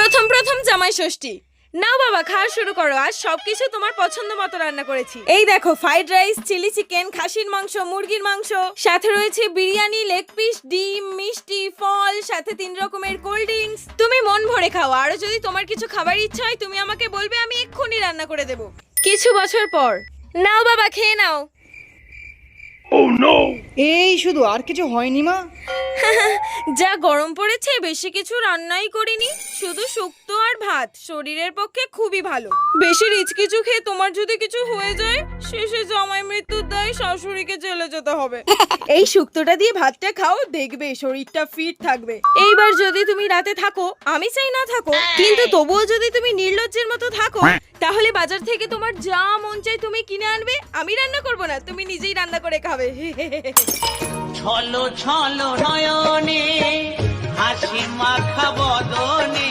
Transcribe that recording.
প্রথম জামাই ষষ্ঠী। নাও বাবা, খাওয়া শুরু করো। আজ সবকিছু তোমার পছন্দ মতো রান্না করেছি। এই দেখো, ফ্রাইড রাইস, চিলি চিকেন, খাসির মাংস, মুরগির মাংস, সাথে রয়েছে বিরিয়ানি, লেগ পিস, ডিম, মিষ্টি, ফল, সাথে 3 রকমের কোল্ড ড্রিঙ্কস। তুমি মন ভরে খাও। আর যদি তোমার কিছু খাবার ইচ্ছা হয় তুমি আমাকে বলবে, আমি এক্ষুনি রান্না করে দেব। কিছু বছর পর। নাও বাবা, খেয়ে নাও। এই শুধু, আর কিছু হয়নি মা? যা গরম পড়েছে, বেশি কিছু রান্নাই করিনি, শুধু শুক্তো আর ভাত। শরীরের পক্ষে খুবই ভালো। বেশি রিচ কিছু খেয়ে তোমার যদি কিছু হয়ে যায়, শেষে জামাই মৃত্যুর দায় শাশুড়িকে জেলে যেতে হবে। এই শুক্তোটা দিয়ে ভাতটা খাও, দেখবে শরীরটা ফিট থাকবে। এইবার যদি তুমি রাতে থাকো, আমি চাই না থাকো, কিন্তু তবুও যদি তুমি নির্লজ্জের মতো থাকো, তাহলে বাজার থেকে তোমার যা মন চাই তুমি কিনে আনবে। আমি রান্না করব না, তুমি নিজেই রান্না করে খাবে। ছলো ছলো নয়নে হাসি মাখা বদনে